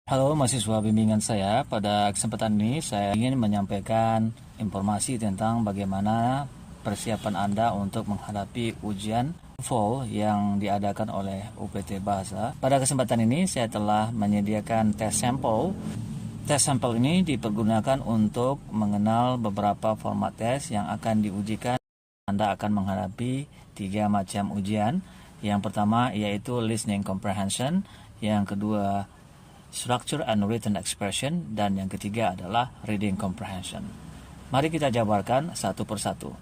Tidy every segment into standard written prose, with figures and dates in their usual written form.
Halo mahasiswa bimbingan saya, pada kesempatan ini saya ingin menyampaikan informasi tentang bagaimana persiapan Anda untuk menghadapi ujian TOEFL yang diadakan oleh UPT Bahasa. Pada kesempatan ini saya telah menyediakan tes sampel. Tes sampel ini dipergunakan untuk mengenal beberapa format tes yang akan diujikan. Anda akan menghadapi 3 macam ujian. Yang pertama yaitu listening comprehension, yang kedua structure and written expression, dan yang ketiga adalah reading comprehension. Mari kita jabarkan satu persatu.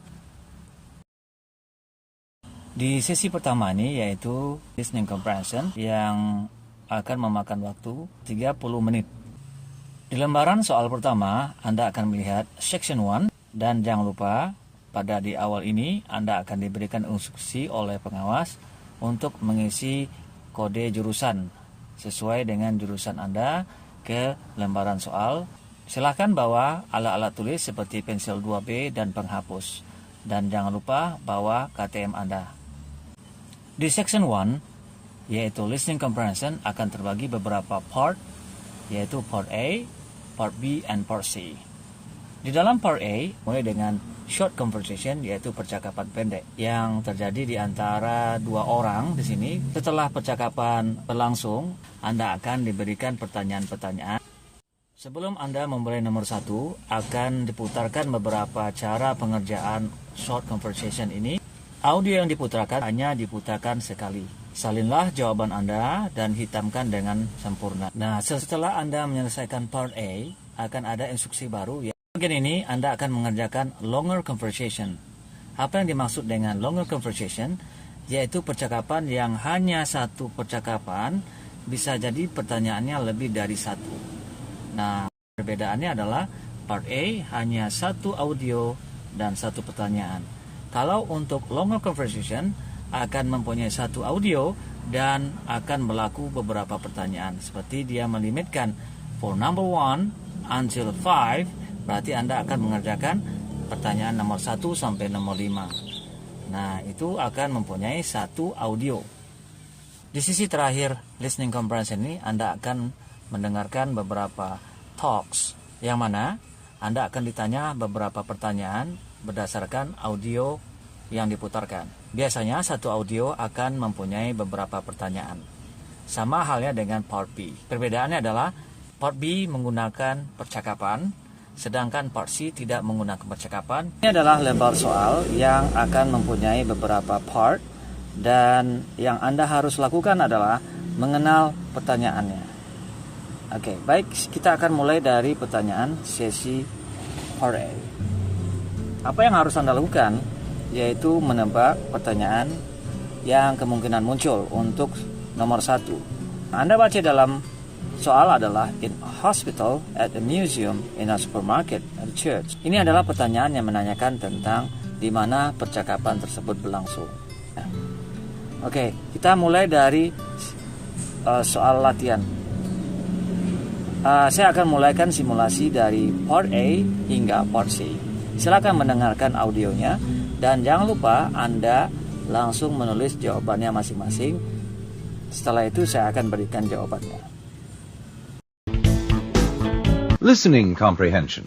Di sesi pertama ini yaitu listening comprehension yang akan memakan waktu 30 menit. Di lembaran soal pertama, Anda akan melihat section 1, dan jangan lupa pada di awal ini Anda akan diberikan instruksi oleh pengawas untuk mengisi kode jurusan sesuai dengan jurusan Anda ke lembaran soal. Silakan bawa alat-alat tulis seperti pensil 2B dan penghapus. Dan jangan lupa bawa KTM Anda. Di section 1, yaitu listening comprehension, akan terbagi beberapa part, yaitu part A, part B, and part C. Di dalam part A, mulai dengan short conversation, yaitu percakapan pendek yang terjadi di antara 2 orang di sini. Setelah percakapan berlangsung, Anda akan diberikan pertanyaan-pertanyaan. Sebelum Anda memulai nomor 1, akan diputarkan beberapa cara pengerjaan short conversation ini. Audio yang diputarkan hanya diputarkan sekali. Salinlah jawaban Anda dan hitamkan dengan sempurna. Nah, setelah Anda menyelesaikan part A, akan ada instruksi baru ya. Bagian ini Anda akan mengerjakan longer conversation. Apa yang dimaksud dengan longer conversation? Yaitu percakapan yang hanya satu percakapan, bisa jadi pertanyaannya lebih dari satu. Nah, perbedaannya adalah part A hanya satu audio dan satu pertanyaan. Kalau untuk longer conversation akan mempunyai satu audio dan akan berlaku beberapa pertanyaan. Seperti dia melimitkan for number 1 until 5, berarti Anda akan mengerjakan pertanyaan nomor 1 sampai nomor 5. Nah, itu akan mempunyai satu audio. Di sisi terakhir listening comprehension ini, Anda akan mendengarkan beberapa talks, yang mana Anda akan ditanya beberapa pertanyaan berdasarkan audio yang diputarkan. Biasanya satu audio akan mempunyai beberapa pertanyaan. Sama halnya dengan part B. Perbedaannya adalah part B menggunakan percakapan, sedangkan part C tidak menggunakan percakapan. Ini adalah lembar soal yang akan mempunyai beberapa part, dan yang Anda harus lakukan adalah mengenal pertanyaannya. Oke, baik, kita akan mulai dari pertanyaan sesi part A. Apa yang harus Anda lakukan? Yaitu menebak pertanyaan yang kemungkinan muncul untuk nomor 1. Anda baca dalam soal adalah in a hospital, at a museum, in a supermarket, at a church. Ini adalah pertanyaan yang menanyakan tentang di mana percakapan tersebut berlangsung. Oke, kita mulai dari soal latihan. Saya akan mulaikan simulasi dari part A hingga part C. Silakan mendengarkan audionya dan jangan lupa Anda langsung menulis jawabannya masing-masing. Setelah itu saya akan berikan jawabannya. Listening comprehension.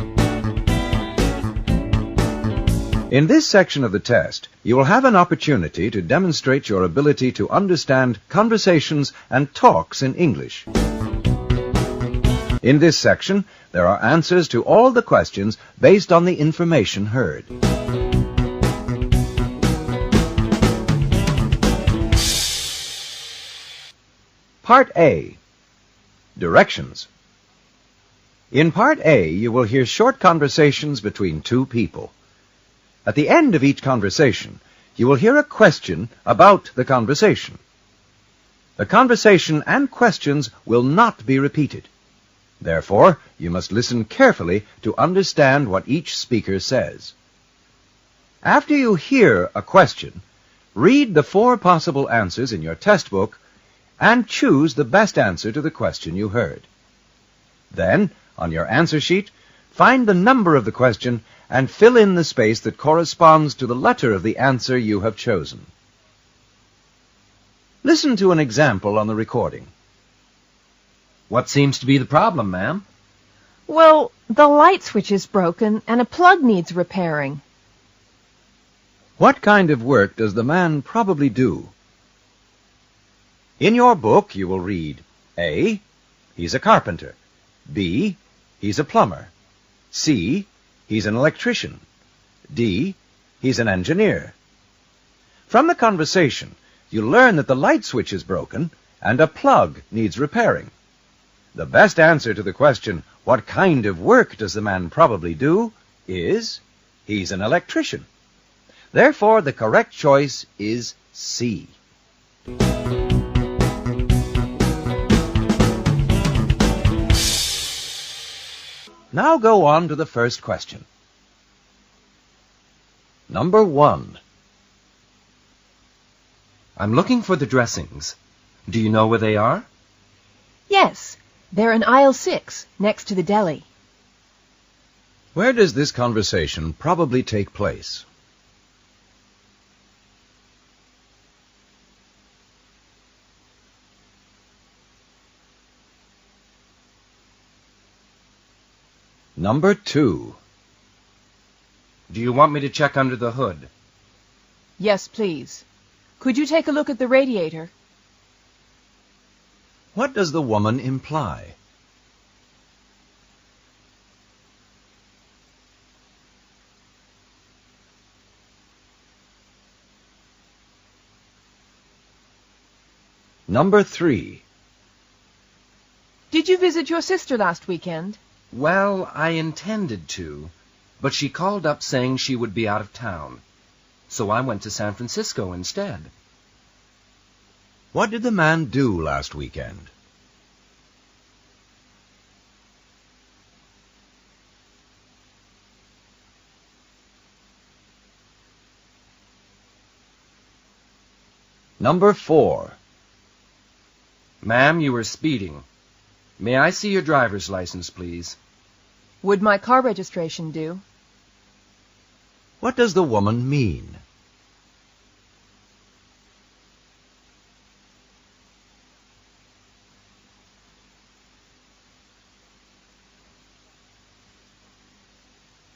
In this section of the test, you will have an opportunity to demonstrate your ability to understand conversations and talks in English. In this section, there are answers to all the questions based on the information heard. Part A. Directions. In Part A, you will hear short conversations between 2 people. At the end of each conversation, you will hear a question about the conversation. The conversation and questions will not be repeated. Therefore, you must listen carefully to understand what each speaker says. After you hear a question, read the 4 possible answers in your test book and choose the best answer to the question you heard. Then, on your answer sheet, find the number of the question and fill in the space that corresponds to the letter of the answer you have chosen. Listen to an example on the recording. What seems to be the problem, ma'am? Well, the light switch is broken and a plug needs repairing. What kind of work does the man probably do? In your book, you will read A, he's a carpenter. B, he's a plumber. C, he's an electrician. D, he's an engineer. From the conversation, you learn that the light switch is broken and a plug needs repairing. The best answer to the question, what kind of work does the man probably do, is, he's an electrician. Therefore, the correct choice is C. Now go on to the first question. Number 1. I'm looking for the dressings. Do you know where they are? Yes, they're in aisle 6, next to the deli. Where does this conversation probably take place? Number 2. Do you want me to check under the hood? Yes, please. Could you take a look at the radiator? What does the woman imply? Number 3. Did you visit your sister last weekend? Well, I intended to, but she called up saying she would be out of town. So I went to San Francisco instead. What did the man do last weekend? Number 4. Ma'am, you were speeding. May I see your driver's license, please? Would my car registration do? What does the woman mean?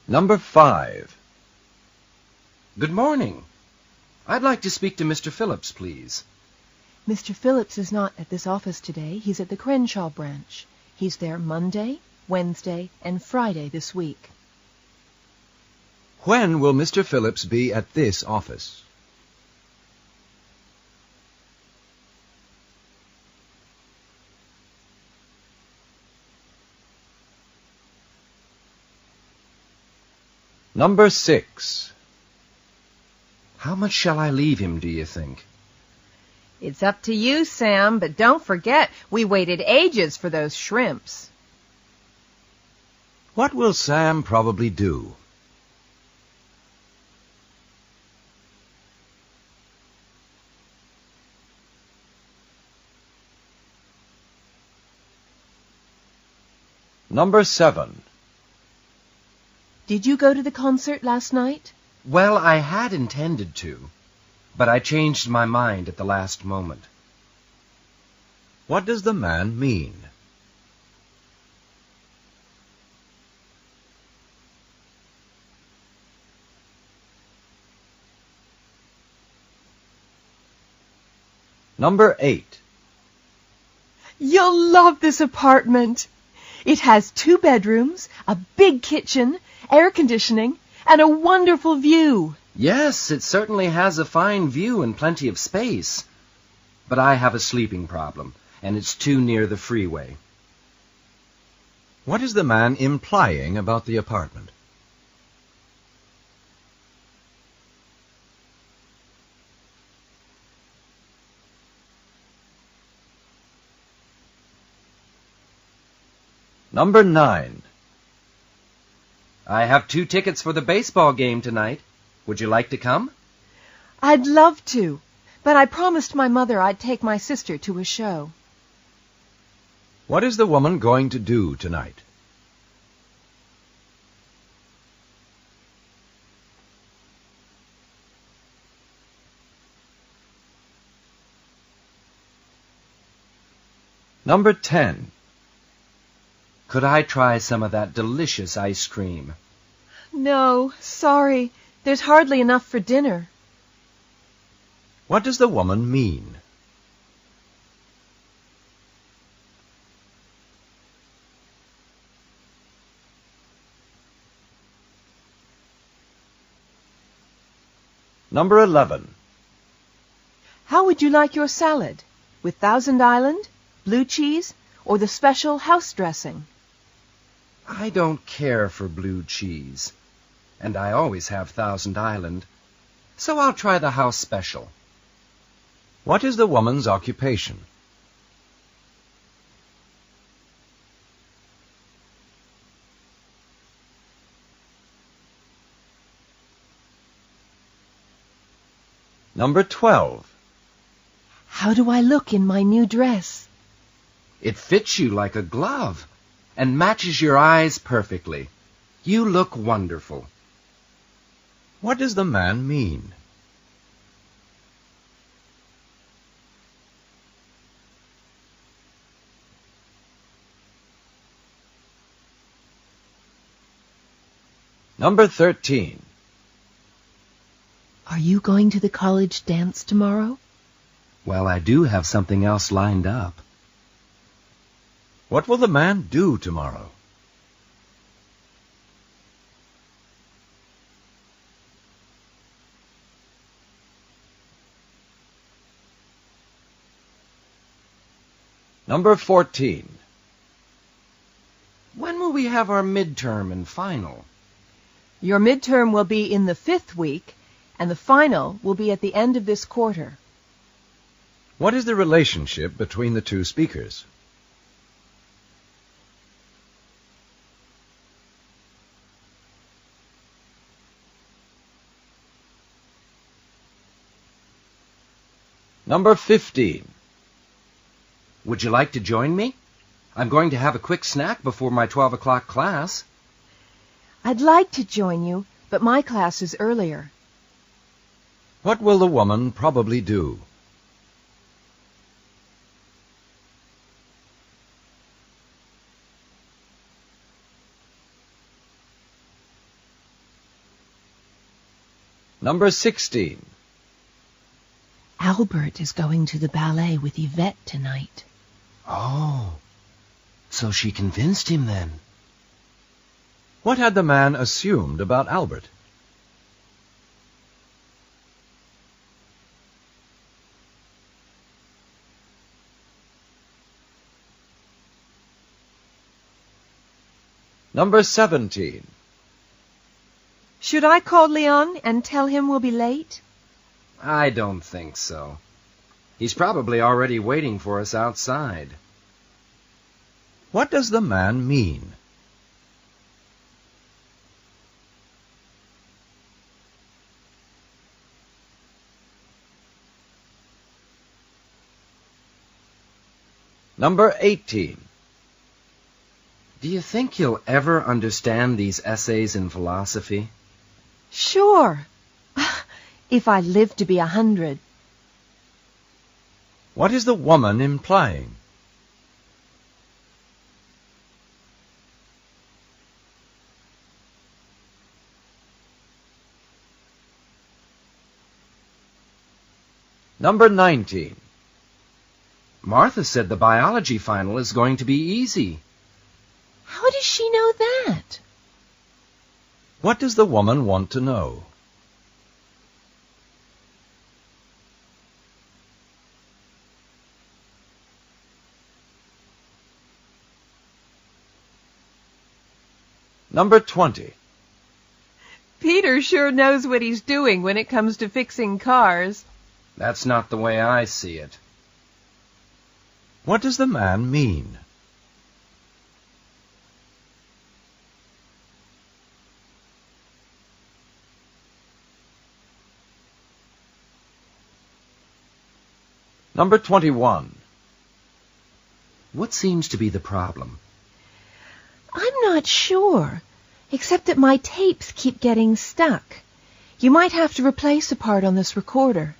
Number 5. Good morning. I'd like to speak to Mr. Phillips, please. Mr. Phillips is not at this office today. He's at the Crenshaw branch. He's there Monday, Wednesday, and Friday this week. When will Mr. Phillips be at this office? Number 6. How much shall I leave him, do you think? It's up to you, Sam, but don't forget, we waited ages for those shrimps. What will Sam probably do? Number 7. Did you go to the concert last night? Well, I had intended to, but I changed my mind at the last moment. What does the man mean? Number 8. You'll love this apartment. It has 2 bedrooms, a big kitchen, air conditioning, and a wonderful view. Yes, it certainly has a fine view and plenty of space. But I have a sleeping problem, and it's too near the freeway. What is the man implying about the apartment? Number 9. I have 2 tickets for the baseball game tonight. Would you like to come? I'd love to, but I promised my mother I'd take my sister to a show. What is the woman going to do tonight? Number 10. Could I try some of that delicious ice cream? No, sorry. There's hardly enough for dinner. What does the woman mean? Number 11. How would you like your salad? With Thousand Island, blue cheese, or the special house dressing? I don't care for blue cheese, and I always have Thousand Island, so I'll try the house special. What is the woman's occupation? Number 12. How do I look in my new dress? It fits you like a glove and matches your eyes perfectly. You look wonderful. What does the man mean? Number 13. Are you going to the college dance tomorrow? Well, I do have something else lined up. What will the man do tomorrow? Number 14. When will we have our midterm and final? Your midterm will be in the 5th week, and the final will be at the end of this quarter. What is the relationship between the two speakers? Number 15. Would you like to join me? I'm going to have a quick snack before my 12 o'clock class. I'd like to join you, but my class is earlier. What will the woman probably do? Number 16. Albert is going to the ballet with Yvette tonight. Oh, so she convinced him then. What had the man assumed about Albert? Number 17. Should I call Leon and tell him we'll be late? I don't think so. He's probably already waiting for us outside. What does the man mean? Number 18. Do you think you'll ever understand these essays in philosophy? Sure. If I live to be 100. What is the woman implying? Number 19. Martha said the biology final is going to be easy. How does she know that? What does the woman want to know? Number 20. Peter sure knows what he's doing when it comes to fixing cars. That's not the way I see it. What does the man mean? Number 21. What seems to be the problem? I'm not sure, except that my tapes keep getting stuck. You might have to replace a part on this recorder.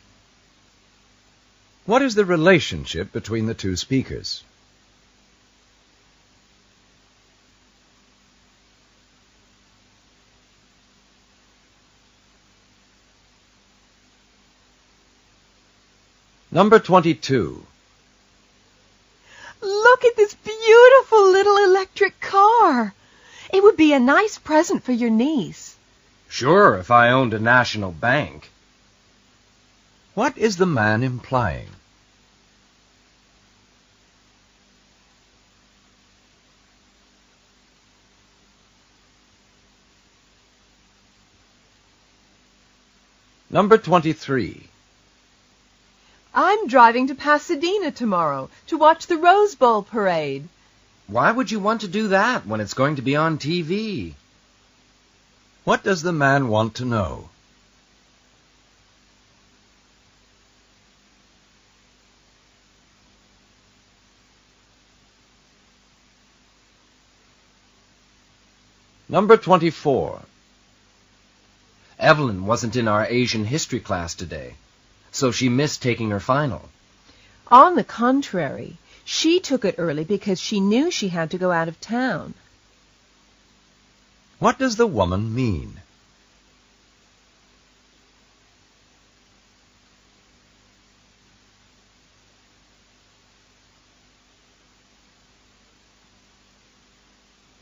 What is the relationship between the two speakers? Number 22. Look at this beautiful little electric car. It would be a nice present for your niece. Sure, if I owned a national bank. What is the man implying? Number 23. I'm driving to Pasadena tomorrow to watch the Rose Bowl parade. Why would you want to do that when it's going to be on TV? What does the man want to know? Number 24. Evelyn wasn't in our Asian history class today, so she missed taking her final. On the contrary, she took it early because she knew she had to go out of town. What does the woman mean?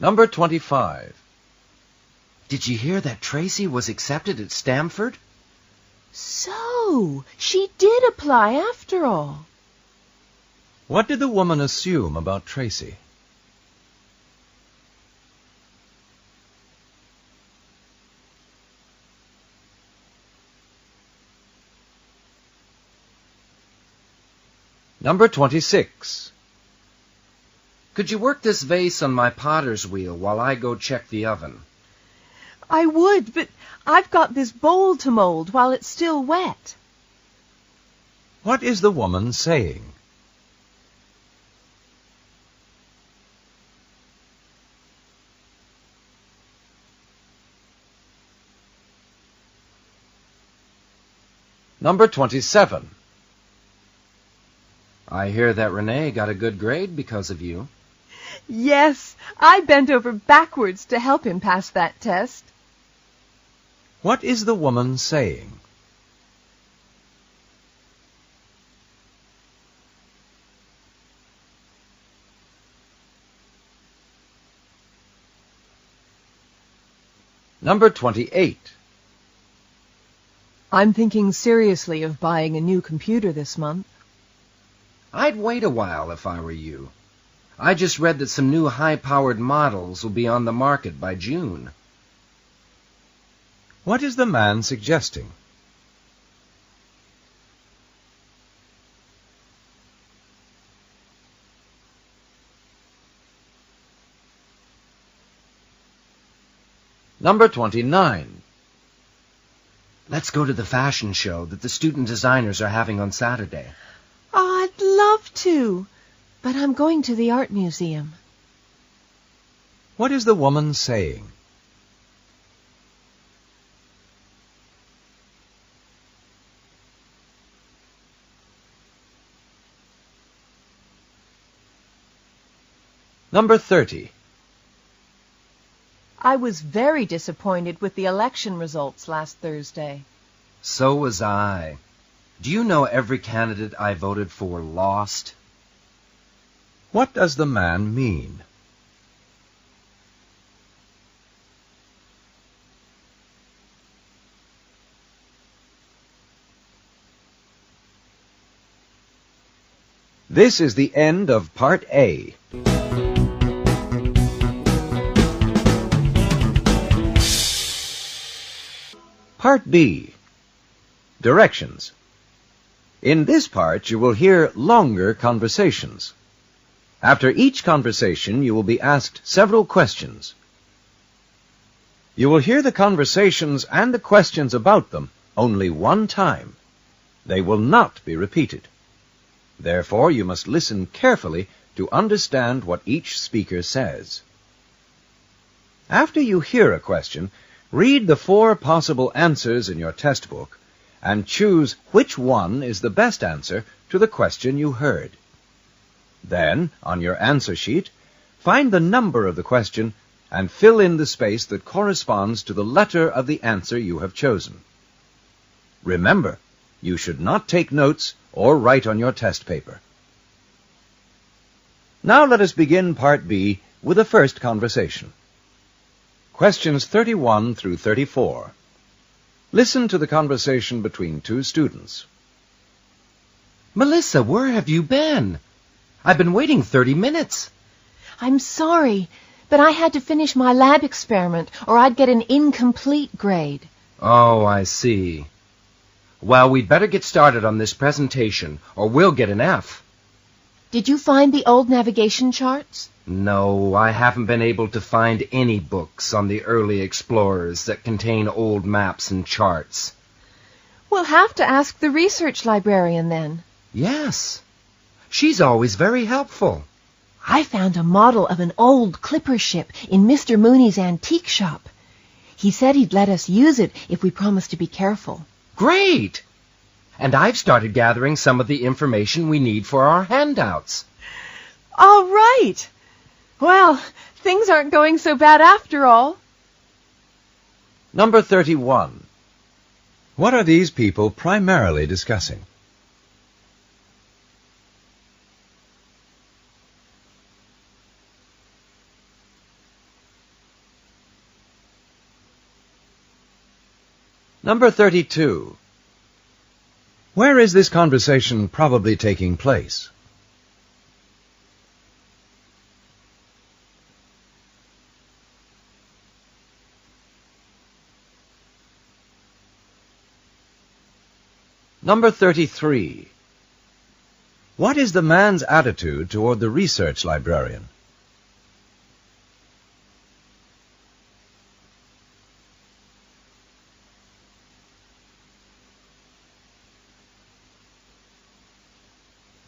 Number 25. Did you hear that Tracy was accepted at Stanford? So, she did apply after all. What did the woman assume about Tracy? Number 26. Could you work this vase on my potter's wheel while I go check the oven? I would, but I've got this bowl to mold while it's still wet. What is the woman saying? Number 27. I hear that Renee got a good grade because of you. Yes, I bent over backwards to help him pass that test. What is the woman saying? Number 28. I'm thinking seriously of buying a new computer this month. I'd wait a while if I were you. I just read that some new high-powered models will be on the market by June. What is the man suggesting? Number 29. Let's go to the fashion show that the student designers are having on Saturday. Oh, I'd love to, but I'm going to the art museum. What is the woman saying? Number 30. I was very disappointed with the election results last Thursday. So was I. Do you know every candidate I voted for lost? What does the man mean? This is the end of Part A. Part B. Directions. In this part, you will hear longer conversations. After each conversation, you will be asked several questions. You will hear the conversations and the questions about them only one time. They will not be repeated. Therefore, you must listen carefully to understand what each speaker says. After you hear a question, read the 4 possible answers in your test book and choose which one is the best answer to the question you heard. Then, on your answer sheet, find the number of the question and fill in the space that corresponds to the letter of the answer you have chosen. Remember, You should not take notes or write on your test paper. Now let us begin Part B with the first conversation. Questions 31 through 34. Listen to the conversation between two students. Melissa, where have you been? I've been waiting 30 minutes. I'm sorry, but I had to finish my lab experiment or I'd get an incomplete grade. Oh, I see. Well, we'd better get started on this presentation, or we'll get an F. Did you find the old navigation charts? No, I haven't been able to find any books on the early explorers that contain old maps and charts. We'll have to ask the research librarian then. Yes. She's always very helpful. I found a model of an old clipper ship in Mr. Mooney's antique shop. He said he'd let us use it if we promised to be careful. Great! And I've started gathering some of the information we need for our handouts. All right. Well, things aren't going so bad after all. Number 31. What are these people primarily discussing? Number 32. Where is this conversation probably taking place? Number 33. What is the man's attitude toward the research librarian?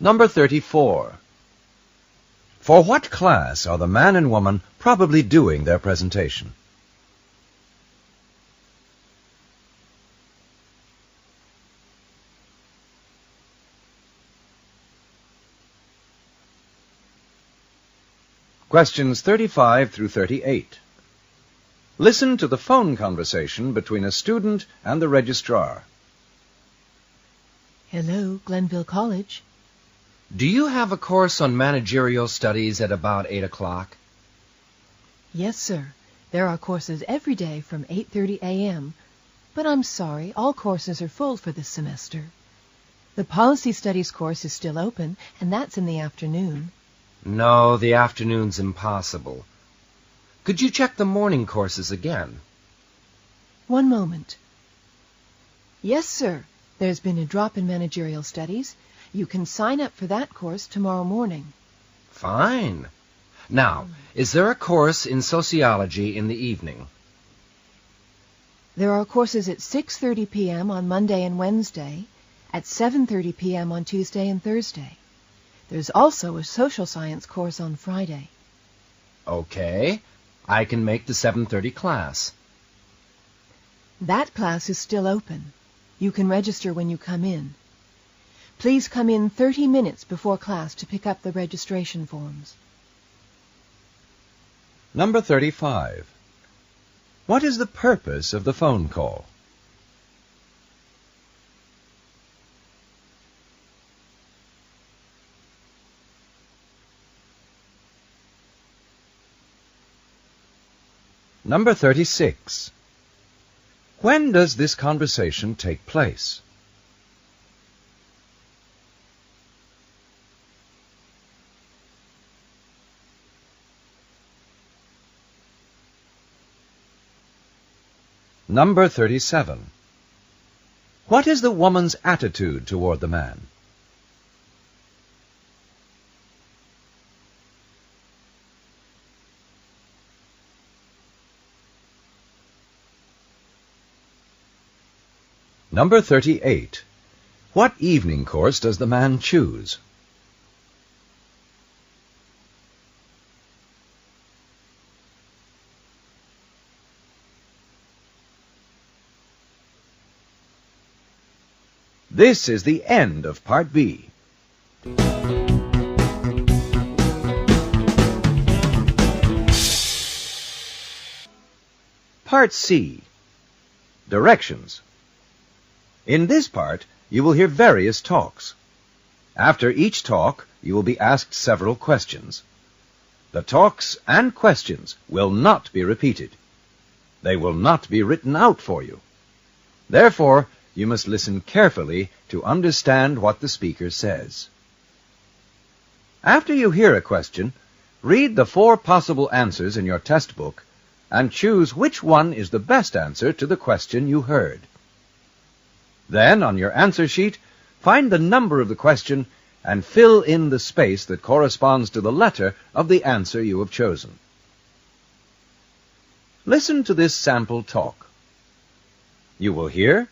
Number 34. For what class are the man and woman probably doing their presentation? Questions 35 through 38. Listen to the phone conversation between a student and the registrar. Hello, Glenville College. Do you have a course on managerial studies at about 8 o'clock? Yes, sir. There are courses every day from 8:30 a.m. But I'm sorry, all courses are full for this semester. The Policy Studies course is still open, and that's in the afternoon. No, the afternoon's impossible. Could you check the morning courses again? One moment. Yes, sir. There's been a drop in managerial studies. You can sign up for that course tomorrow morning. Fine. Now, is there a course in sociology in the evening? There are courses at 6:30 p.m. on Monday and Wednesday, at 7:30 p.m. on Tuesday and Thursday. There's also a social science course on Friday. Okay. I can make the 7:30 class. That class is still open. You can register when you come in. Please come in 30 minutes before class to pick up the registration forms. Number 35. What is the purpose of the phone call? Number 36. When does this conversation take place? Number 37. What is the woman's attitude toward the man? Number 38. What evening course does the man choose? This is the end of Part B. Part C. Directions. In this part, you will hear various talks. After each talk, you will be asked several questions. The talks and questions will not be repeated. They will not be written out for you. Therefore, you must listen carefully to understand what the speaker says. After you hear a question, read the 4 possible answers in your test book and choose which one is the best answer to the question you heard. Then, on your answer sheet, find the number of the question and fill in the space that corresponds to the letter of the answer you have chosen. Listen to this sample talk. You will hear,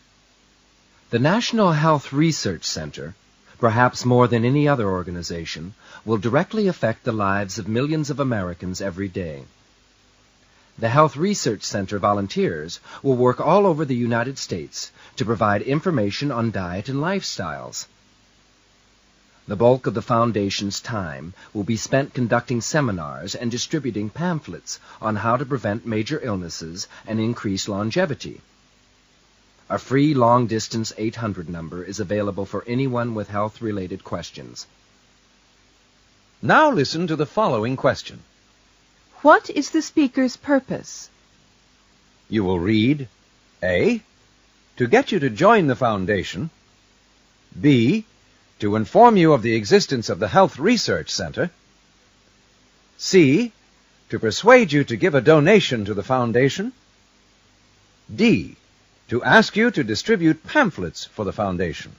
The National Health Research Center, perhaps more than any other organization, will directly affect the lives of millions of Americans every day. The Health Research Center volunteers will work all over the United States to provide information on diet and lifestyles. The bulk of the Foundation's time will be spent conducting seminars and distributing pamphlets on how to prevent major illnesses and increase longevity. A free long-distance 800 number is available for anyone with health-related questions. now listen to the following question. What is the speaker's purpose? You will read, A, to get you to join the Foundation, B, to inform you of the existence of the Health Research Center, C, to persuade you to give a donation to the Foundation, D, to ask you to distribute pamphlets for the Foundation.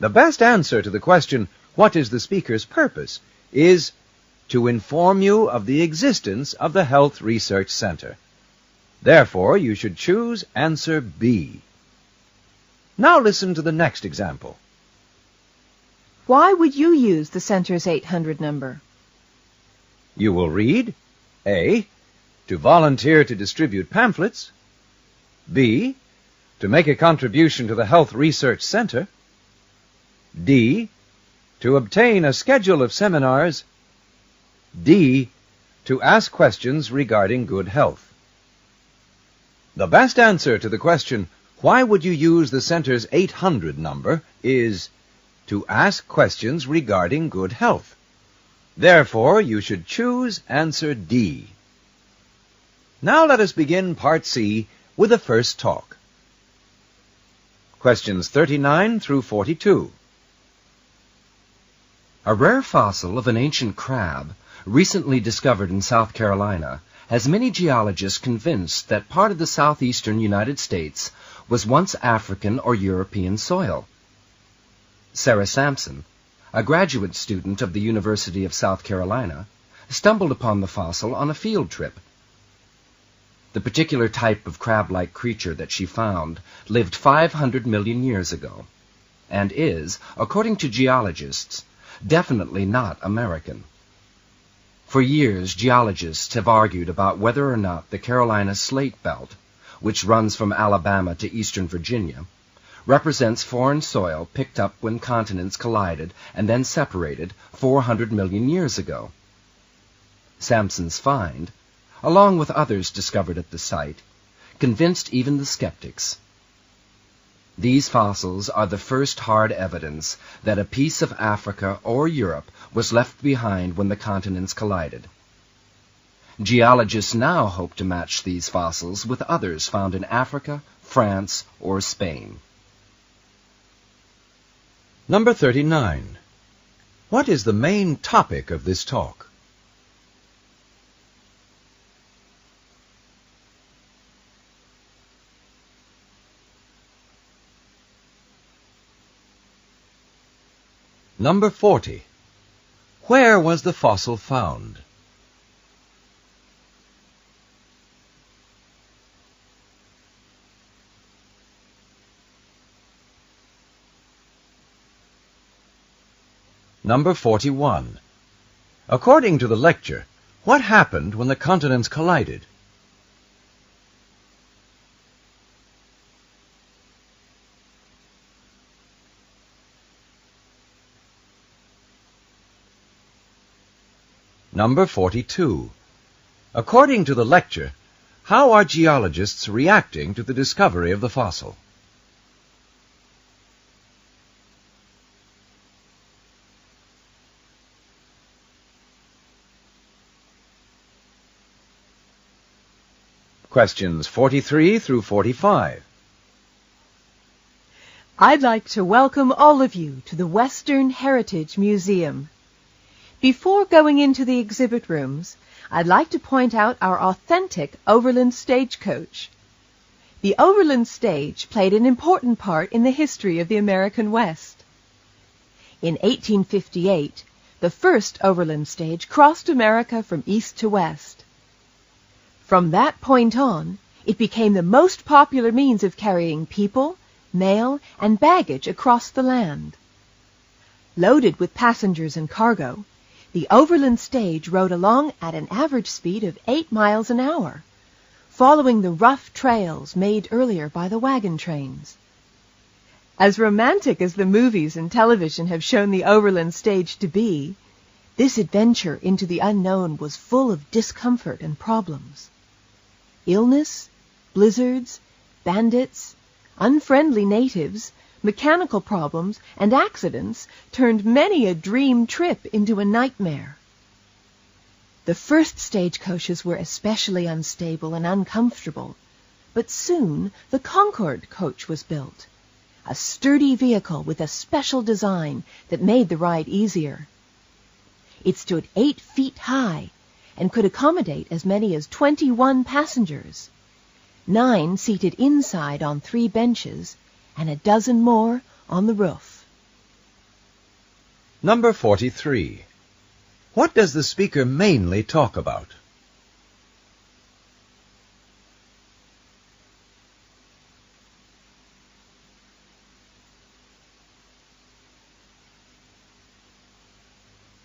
The best answer to the question, what is the speaker's purpose, is to inform you of the existence of the Health Research Center. Therefore, you should choose answer B. Now listen to the next example. Why would you use the center's 800 number? You will read, A, to volunteer to distribute pamphlets, B, to make a contribution to the Health Research Center, D, to obtain a schedule of seminars, D, to ask questions regarding good health. The best answer to the question, why would you use the center's 800 number, is to ask questions regarding good health. Therefore, you should choose answer D. Now let us begin Part C with the first talk. Questions 39 through 42. A rare fossil of an ancient crab, recently discovered in South Carolina, has many geologists convinced that part of the southeastern United States was once African or European soil. Sarah Sampson, a graduate student of the University of South Carolina, stumbled upon the fossil on a field trip. The particular type of crab-like creature that she found lived 500 million years ago, and is, according to geologists, definitely not American. For years, geologists have argued about whether or not the Carolina Slate Belt, which runs from Alabama to eastern Virginia, represents foreign soil picked up when continents collided and then separated 400 million years ago. Sampson's find, along with others discovered at the site, convinced even the skeptics. These fossils are the first hard evidence that a piece of Africa or Europe was left behind when the continents collided. Geologists now hope to match these fossils with others found in Africa, France, or Spain. Number 39. What is the main topic of this talk? Number 40. Where was the fossil found? Number 41. According to the lecture, what happened when the continents collided? Number 42. According to the lecture, how are geologists reacting to the discovery of the fossil? Questions 43 through 45. I'd like to welcome all of you to the Western Heritage Museum. Before going into the exhibit rooms, I'd like to point out our authentic Overland stagecoach. The Overland stage played an important part in the history of the American West. In 1858, the first Overland stage crossed America from east to west. From that point on, it became the most popular means of carrying people, mail, and baggage across the land. Loaded with passengers and cargo, the Overland stage rode along at an average speed of 8 miles an hour, following the rough trails made earlier by the wagon trains. As romantic as the movies and television have shown the Overland stage to be, this adventure into the unknown was full of discomfort and problems. Illness, blizzards, bandits, unfriendly natives, mechanical problems, and accidents turned many a dream trip into a nightmare. The first stagecoaches were especially unstable and uncomfortable, but soon the Concord coach was built, a sturdy vehicle with a special design that made the ride easier. It stood 8 feet high and could accommodate as many as 21 passengers, 9 seated inside on 3 benches, and a dozen more on the roof. Number 43. What does the speaker mainly talk about?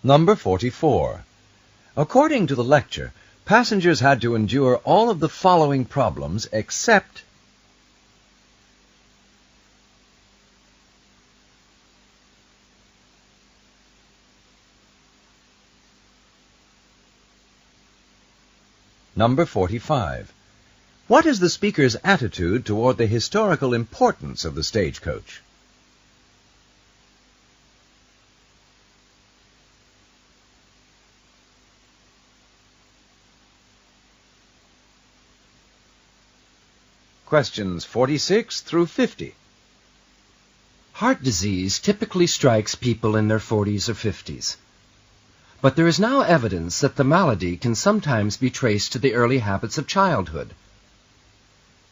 Number 44. According to the lecture, passengers had to endure all of the following problems except Number 45. What is the speaker's attitude toward the historical importance of the stagecoach? Questions 46 through 50. Heart disease typically strikes people in their 40s or 50s. But there is now evidence that the malady can sometimes be traced to the early habits of childhood.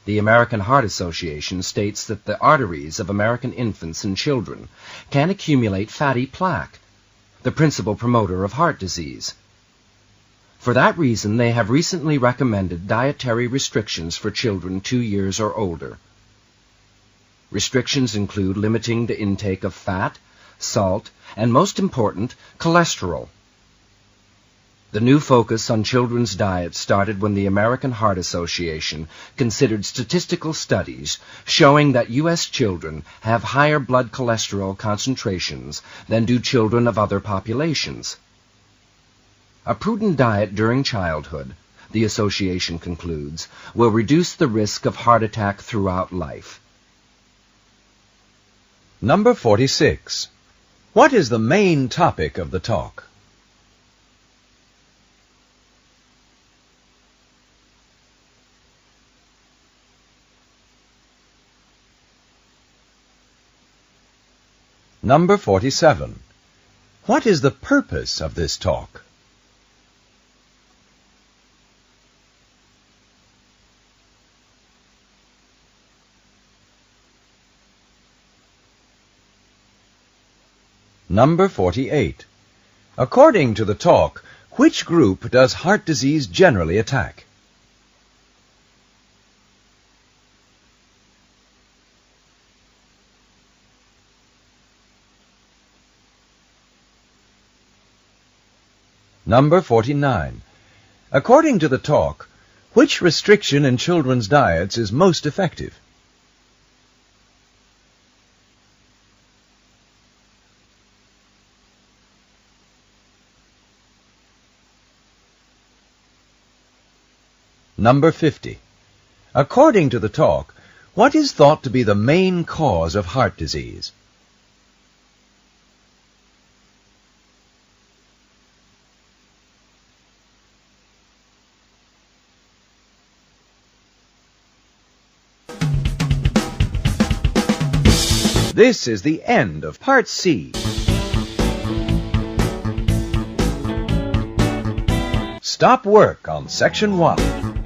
The American Heart Association states that the arteries of American infants and children can accumulate fatty plaque, the principal promoter of heart disease. For that reason, they have recently recommended dietary restrictions for children 2 years or older. Restrictions include limiting the intake of fat, salt, and most important, cholesterol. The new focus on children's diet started when the American Heart Association considered statistical studies showing that U.S. children have higher blood cholesterol concentrations than do children of other populations. A prudent diet during childhood, the association concludes, will reduce the risk of heart attack throughout life. Number 46. What is the main topic of the talk? Number 47. What is the purpose of this talk? Number 48. According to the talk, which group does heart disease generally attack? Number 49. According to the talk, which restriction in children's diets is most effective? Number 50. According to the talk, what is thought to be the main cause of heart disease? This is the end of Part C. Stop work on Section 1.